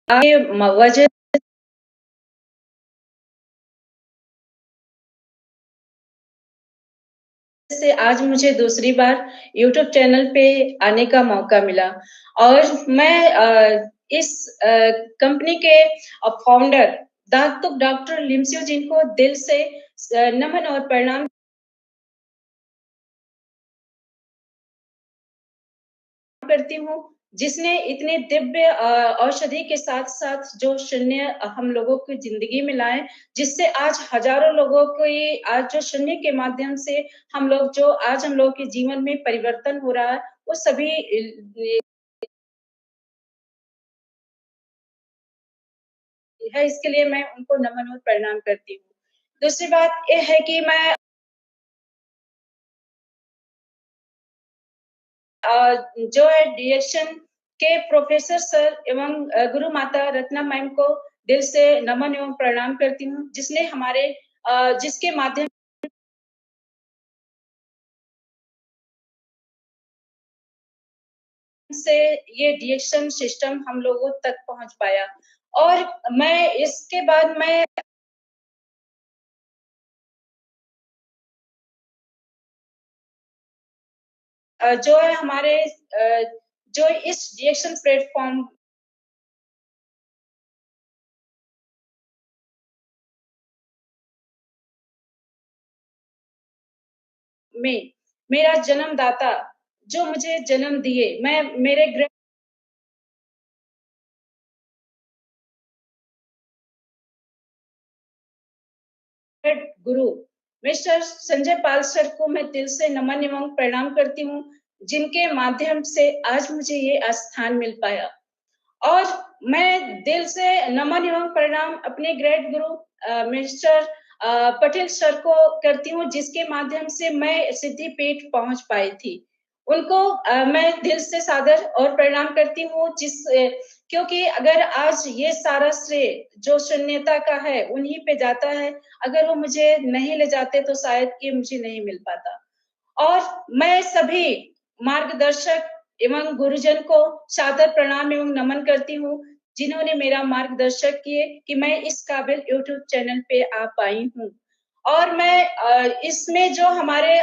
वजह से आज मुझे दूसरी बार यूट्यूब चैनल पे आने का मौका मिला और मैं इस कंपनी के फाउंडर डॉक्टर लिमसियो जिनको दिल से नमन और प्रणाम करती हूँ, जिसने इतने दिव्य औषधि के साथ-साथ जो शून्य हम लोगों की ज़िंदगी में लाए, जिससे आज हज़ारों लोगों को ये आज जो शून्य के माध्यम से हम लोग के जीवन में परिवर्तन हो रहा है, वो सभी है, इसके लिए मैं उनको नमन और प्रणाम करती हूँ। दूसरी बात ये है कि मैं जो है डीएसएन के प्रोफेसर सर एवं गुरु माता रत्ना मैम को दिल से नमन एवं प्रणाम करती हूँ, जिसके माध्यम से ये डीएक्शन सिस्टम हम लोगों तक पहुँच पाया और मैं इसके बाद मैं जो है जो इस डीएक्शन प्लेटफ़ॉर्म में मेरा जन्मदाता जो मुझे जन्म दिए, मैं मेरे ग्रेट गुरु मिस्टर संजय पाल सर को मैं दिल से नमन एवं प्रणाम करती हूँ, जिनके माध्यम से आज मुझे ये स्थान मिल पाया। और मैं दिल से नमन एवं प्रणाम अपने ग्रेट गुरु मिस्टर पटेल सर को करती हूँ, जिसके माध्यम से मैं सिद्धिपीठ पहुँच पाई थी। उनको मैं दिल से सादर और प्रणाम करती हूँ क्योंकि अगर आज ये सारा श्रेय जो शून्यता का है, उन्हीं पे जाता है। अगर वो मुझे नहीं ले जाते तो शायद ये मुझे नहीं मिल पाता। और मैं सभी मार्गदर्शक एवं गुरुजन को सादर प्रणाम एवं नमन करती हूँ, जिन्होंने मेरा मार्गदर्शक किए कि मैं इस काबिल यूट्यूब चैनल पे आ पाई हूँ। और मैं इसमें जो हमारे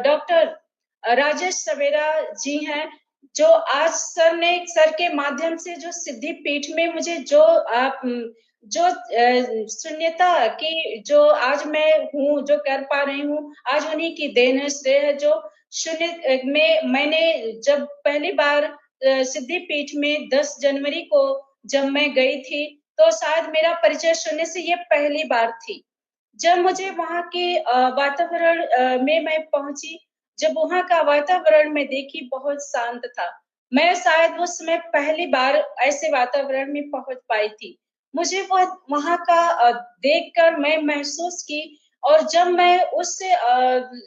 डॉक्टर राजेश सवेरा जी हैं, जो आज सर के माध्यम से जो सिद्धिपीठ में मुझे जो शून्यता की जो आज मैं हूँ, जो कर पा रही हूँ, आज उन्हीं की देन है, श्रेय है जो शून्य में मैंने जब पहली बार सिद्धिपीठ में 10 जनवरी को जब मैं गई थी, तो शायद मेरा परिचय शून्य से ये पहली बार थी। जब मुझे वहाँ के वातावरण में मैं पहुँची, जब वहाँ का वातावरण मैं देखी बहुत शांत था। मैं शायद उस समय पहली बार ऐसे वातावरण में पहुँच पाई थी। मुझे वहाँ का देखकर मैं महसूस की और जब मैं उस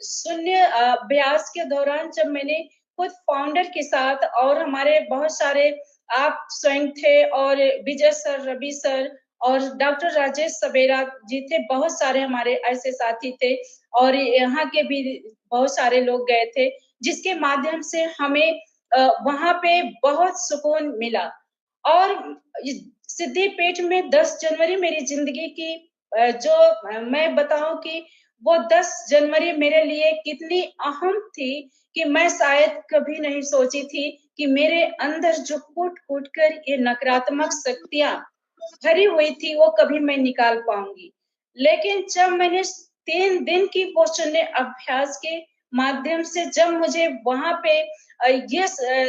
शून्य अभ्यास के दौरान जब मैंने खुद फाउंडर के साथ और हमारे बहुत सारे आप स्वयं थे और विजय सर, रवि सर और डॉक्टर राजेश सवेरा जी थे, बहुत सारे हमारे ऐसे साथी थे और यहाँ के भी बहुत सारे लोग गए थे, जिसके माध्यम से हमें वहाँ पे बहुत सुकून मिला और इ सिद्धिपीठ में 10 जनवरी मेरी ज़िंदगी की मैं बताऊँ कि वो 10 जनवरी मेरे लिए कितनी अहम थी कि मैं शायद कभी नहीं सोची थी कि मेरे अंदर जो कूट-कूट कर ये नकारात्मक शक्तियाँ भरी हुई थी, वो कभी मैं निकाल पाऊँगी। लेकिन जब मैंने 3 दिन की वो शून्य अभ्यास के माध्यम से जब मुझे वहाँ पे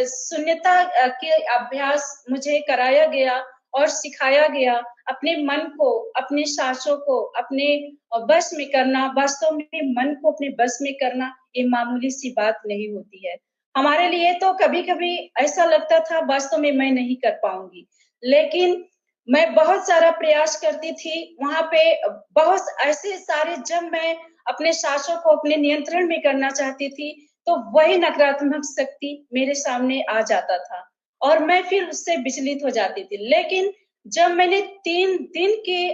शून्यता के अभ्यास मुझे कराया गया और सिखाया गया, अपने मन को, अपनी साँसों को अपने बस में करना, वास्तव में मन को अपने बस में करना, ये मामूली-सी बात नहीं होती है। हमारे लिए तो कभी-कभी ऐसा लगता था वास्तव में मैं नहीं कर पाऊँगी। लेकिन मैं बहुत सारा प्रयास करती थी, वहाँ पे बहुत ऐसे सारे जब मैं अपने साँसों को अपने नियंत्रण में करना चाहती थी, तो वही नकारात्मक शक्ति मेरे सामने आ जाता था और मैं फिर उससे विचलित हो जाती थी। लेकिन जब मैंने 3 दिन के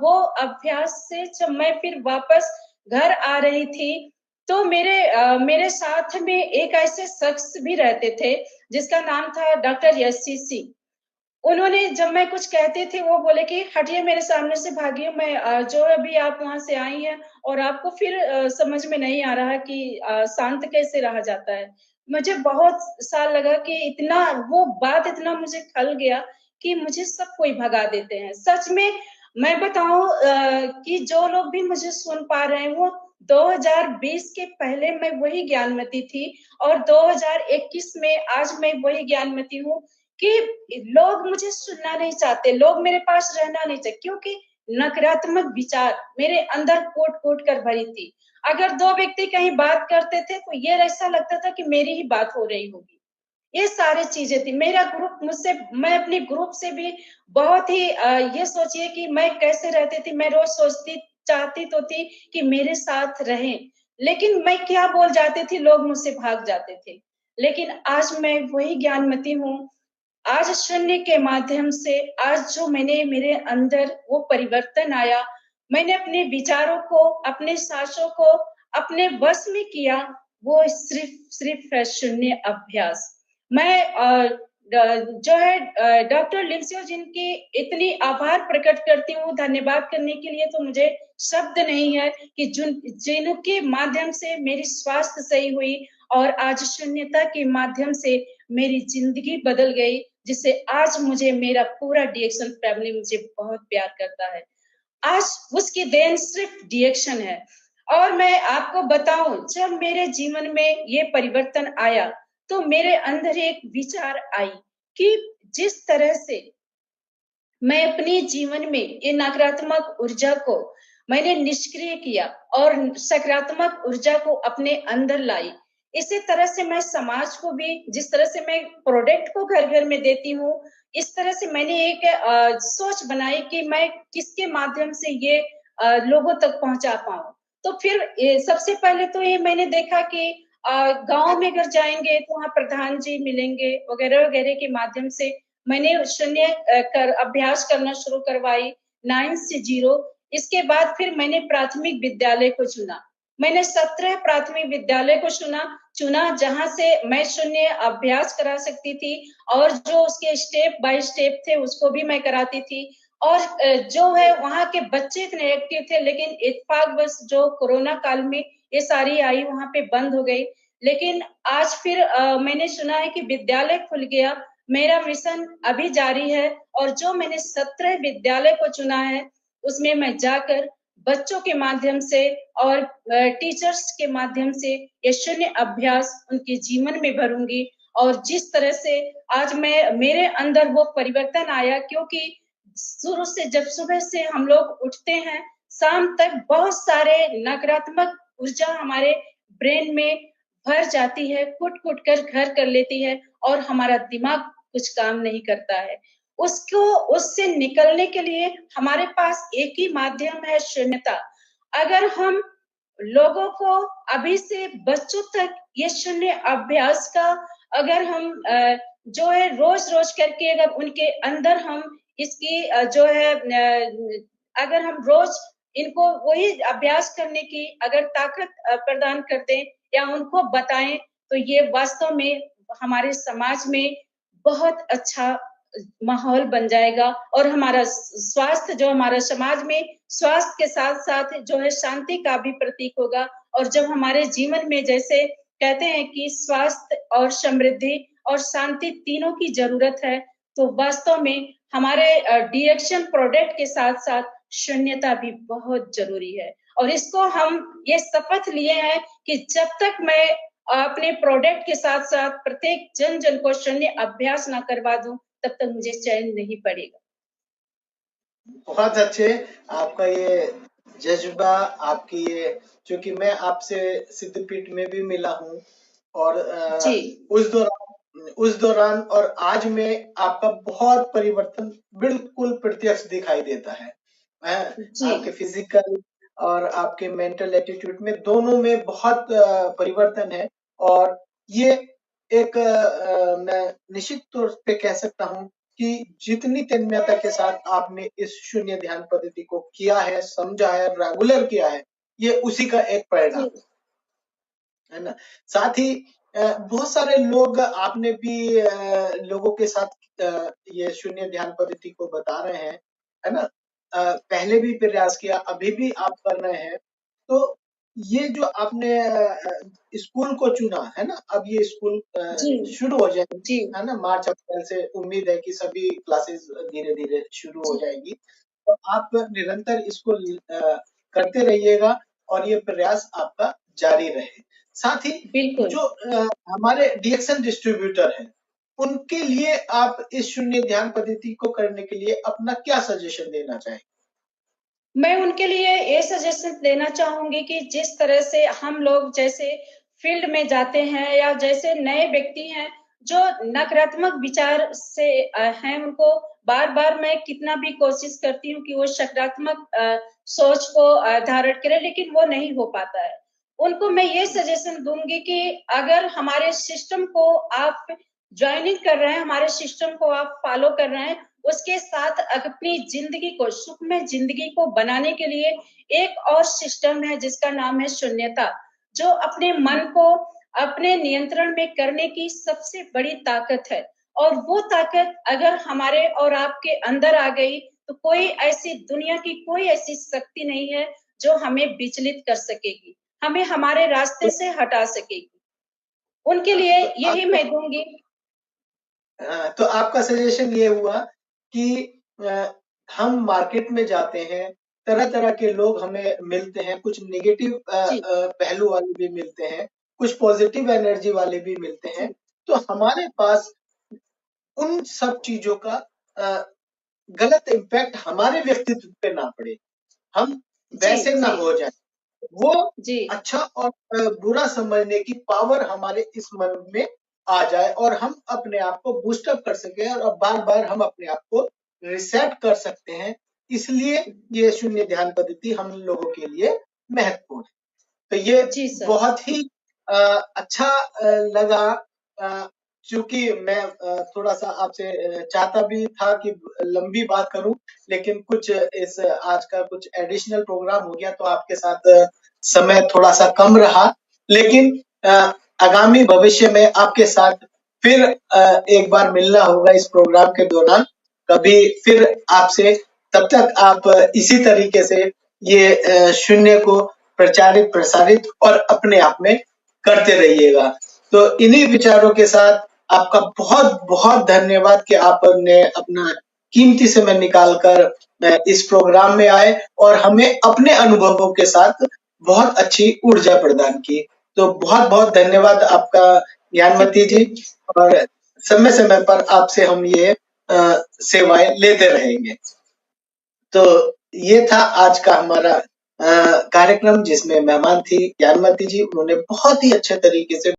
वो अभ्यास से जब मैं फिर वापस घर आ रही थी, तो मेरे साथ में एक ऐसे शख्स भी रहते थे, जिसका नाम था डॉक्टर यस्सी सिंह। उन्होंने जब मैं कुछ कहती थी वो बोले कि हटिए मेरे सामने से, भागिए, मैं जो अभी आप वहां से आई हैं और आपको फिर समझ में नहीं आ रहा कि शांत कैसे रहा जाता है। मुझे बहुत साल लगा कि इतना वो बात इतना मुझे खल गया कि मुझे सब कोई भगा देते हैं। सच में मैं बताऊं कि जो लोग भी मुझे सुन पा रहे हैं वो 2020 के पहले मैं वही ज्ञानमती थी और 2021 में आज मैं वही ज्ञानमती हूँ कि लोग मुझे सुनना नहीं चाहते, लोग मेरे पास रहना नहीं चाहते, क्योंकि नकारात्मक विचार मेरे अंदर कोट कोट कर भरी थी। अगर दो व्यक्ति कहीं बात करते थे तो ये ऐसा लगता था कि मेरी ही बात हो रही होगी। ये सारी चीजें थी। मेरा ग्रुप मुझसे, मैं अपने ग्रुप से भी बहुत ही ये सोचिए कि मैं कैसे रहती थी। मैं रोज सोचती चाहती तो थी कि मेरे साथ रहें, लेकिन मैं क्या बोल जाती थी, लोग मुझसे भाग जाते थे। लेकिन आज मैं वही ज्ञानमती हूँ। आज शून्य के माध्यम से आज जो मैंने मेरे अंदर वो परिवर्तन आया, मैंने अपने विचारों को, अपने सांसों को अपने वश में किया, वो सिर्फ है शून्य अभ्यास। मैं जो है डॉक्टर लिंगसियो जिनकी इतनी आभार प्रकट करती हूँ, धन्यवाद करने के लिए तो मुझे शब्द नहीं है कि जिनके माध्यम से मेरी स्वास्थ्य सही हुई और आज शून्यता के माध्यम से मेरी जिंदगी बदल गई, जिससे आज मुझे मेरा पूरा डीएक्शन फैमिली मुझे बहुत प्यार करता है। आज उसकी देन सिर्फ डीएक्शन है। और मैं आपको बताऊं, जब मेरे जीवन में ये परिवर्तन आया तो मेरे अंदर एक विचार आई कि जिस तरह से मैं अपने जीवन में ये नकारात्मक ऊर्जा को मैंने निष्क्रिय किया और सकारात्मक ऊर्जा को अपने अंदर लाई, इसी तरह से मैं समाज को भी, जिस तरह से मैं प्रोडक्ट को घर घर में देती हूँ, इस तरह से मैंने एक सोच बनाई कि मैं किसके माध्यम से ये लोगों तक पहुंचा पाऊं। तो फिर सबसे पहले तो ये मैंने देखा कि गांव में अगर जाएंगे तो वहाँ प्रधान जी मिलेंगे वगैरह वगैरह के माध्यम से मैंने शून्य कर अभ्यास करना शुरू करवाई, 9 से 0। इसके बाद फिर मैंने प्राथमिक विद्यालय को चुना। मैंने 17 प्राथमिक विद्यालय को चुना जहां से मैं शून्य अभ्यास करा सकती थी और जो उसके स्टेप बाय स्टेप थे उसको भी मैं कराती थी। और जो है वहां के बच्चे इतने एक्टिव थे, लेकिन इत्तेफाक बस जो कोरोना काल में ये सारी आई वहां पे बंद हो गई। लेकिन आज फिर मैंने सुना है कि विद्यालय खुल गया। मेरा मिशन अभी जारी है और जो मैंने 17 विद्यालय को चुना है उसमें मैं जाकर बच्चों के माध्यम से और टीचर्स के माध्यम से ये शून्य अभ्यास उनके जीवन में भरूंगी। और जिस तरह से आज मैं मेरे अंदर वो परिवर्तन आया, क्योंकि शुरू से जब सुबह से हम लोग उठते हैं शाम तक बहुत सारे नकारात्मक ऊर्जा हमारे ब्रेन में भर जाती है, कुट कुट कर घर कर लेती है और हमारा दिमाग कुछ काम नहीं करता है। उसको उससे निकलने के लिए हमारे पास एक ही माध्यम है, शून्यता। अगर हम लोगों को अभी से बच्चों तक ये शून्य अभ्यास का अगर हम जो है रोज रोज करके अगर उनके अंदर हम इसकी जो है अगर हम रोज इनको वही अभ्यास करने की अगर ताकत प्रदान कर दें या उनको बताएं, तो ये वास्तव में हमारे समाज में बहुत अच्छा माहौल बन जाएगा और हमारा स्वास्थ्य, जो हमारा समाज में स्वास्थ्य के साथ साथ जो है शांति का भी प्रतीक होगा। और जब हमारे जीवन में जैसे कहते हैं कि स्वास्थ्य और समृद्धि और शांति तीनों की जरूरत है, तो वास्तव में हमारे डीएक्शन प्रोडक्ट के साथ साथ शून्यता भी बहुत जरूरी है। और इसको हम ये शपथ लिए हैं कि जब तक मैं अपने प्रोडक्ट के साथ साथ प्रत्येक जन जन को शून्य अभ्यास ना करवा दूं, तब तक मुझे चैन नहीं पड़ेगा। बहुत अच्छे। आपका ये जज्बा, आपकी ये, क्योंकि मैं आपसे सिद्धपीठ में भी मिला हूँ और उस दौरान और आज में आपका बहुत परिवर्तन बिल्कुल प्रत्यक्ष दिखाई देता है। आपके फिजिकल और आपके मेंटल एटीट्यूड में दोनों में बहुत परिवर्तन है। और ये एक मैं निश्चित तौर पे कह सकता हूँ कि जितनी तन्मयता के साथ आपने इस शून्य ध्यान पद्धति को किया है, समझा है, रेगुलर किया है, ये उसी का एक परिणाम है ना। साथ ही बहुत सारे लोग आपने भी लोगों के साथ ये शून्य ध्यान पद्धति को बता रहे हैं, है ना? पहले भी प्रयास किया, अभी भी आप कर रहे हैं। तो ये जो आपने स्कूल को चुना है ना, अब ये स्कूल जी शुरू हो जाएगी, जी है ना? मार्च अप्रैल से उम्मीद है कि सभी क्लासेस धीरे-धीरे शुरू हो जी जाएगी। तो आप निरंतर इसको करते रहिएगा और ये प्रयास आपका जारी रहे। साथ ही बिल्कुल। जो हमारे डीएक्सन डिस्ट्रीब्यूटर हैं, उनके लिए आप इस शून्य ध्यान पद्धति को करने के लिए अपना क्या सजेशन देना चाहेंगे? मैं उनके लिए ये सजेशन देना चाहूँगी कि जिस तरह से हम लोग जैसे फील्ड में जाते हैं या जैसे नए व्यक्ति हैं, जो नकारात्मक विचार से हैं, उनको बार-बार मैं कितना भी कोशिश करती हूँ कि वो सकारात्मक सोच को धारण करें, लेकिन वो नहीं हो पाता है। उनको मैं ये सजेशन दूँगी कि अगर हमारे सिस्टम को आप जॉइनिंग कर रहे हैं, हमारे सिस्टम को आप फॉलो कर रहे हैं, उसके साथ अपनी ज़िंदगी को सुखमय ज़िंदगी को बनाने के लिए एक और सिस्टम है जिसका नाम है शून्यता, जो अपने मन को अपने नियंत्रण में करने की सबसे बड़ी ताकत है। और वो ताकत अगर हमारे और आपके अंदर आ गई, तो कोई ऐसी दुनिया की कोई ऐसी शक्ति नहीं है, जो हमें विचलित कर सकेगी, हमें हमारे रास्ते तो से हटा सकेगी। उनके लिए तो यही आपका मैं दूँगी। तो आपका सजेशन ये हुआ कि अ, हम मार्केट में जाते हैं, तरह-तरह के लोग हमें मिलते हैं, कुछ नेगेटिव जी, पहलू वाले भी मिलते हैं, कुछ पॉजिटिव एनर्जी वाले भी मिलते हैं। जी, तो हमारे पास उन सब चीज़ों का अ, गलत इम्पैक्ट हमारे व्यक्तित्व पे ना पड़े, हम जी, वैसे ना जी, हो जाएँ। वो जी, अच्छा और बुरा समझने की पावर हमारे इस मन में आ जाए और हम अपने आप को बूस्ट अप कर सकें और बार-बार हम अपने आप को रीसेट कर सकते हैं। इसलिए ये शून्य ध्यान पद्धति हम लोगों के लिए महत्वपूर्ण है। तो ये जी सर। बहुत ही अ, अच्छा लगा चूँकि मैं थोड़ा-सा आपसे चाहता भी था कि लंबी बात करूँ, लेकिन कुछ इस आज का कुछ एडिशनल प्रोग्राम हो गया तो आपके साथ समय थोड़ा-सा कम रहा। लेकिन आगामी भविष्य में आपके साथ फिर एक बार मिलना होगा इस प्रोग्राम के दौरान, कभी फिर आपसे। तब तक आप इसी तरीके से ये शून्य को प्रचारित प्रसारित और अपने आप में करते रहिएगा। तो इन्हीं विचारों के साथ आपका बहुत बहुत धन्यवाद कि आपने अपना कीमती समय निकालकर इस प्रोग्राम में आए और हमें अपने अनुभवों के साथ बहुत अच्छी ऊर्जा प्रदान की। तो बहुत बहुत धन्यवाद आपका ज्ञानमती जी, और समय समय पर आपसे हम ये सेवाएं लेते रहेंगे। तो ये था आज का हमारा कार्यक्रम, जिसमें मेहमान थी ज्ञानमती जी। उन्होंने बहुत ही अच्छे तरीके से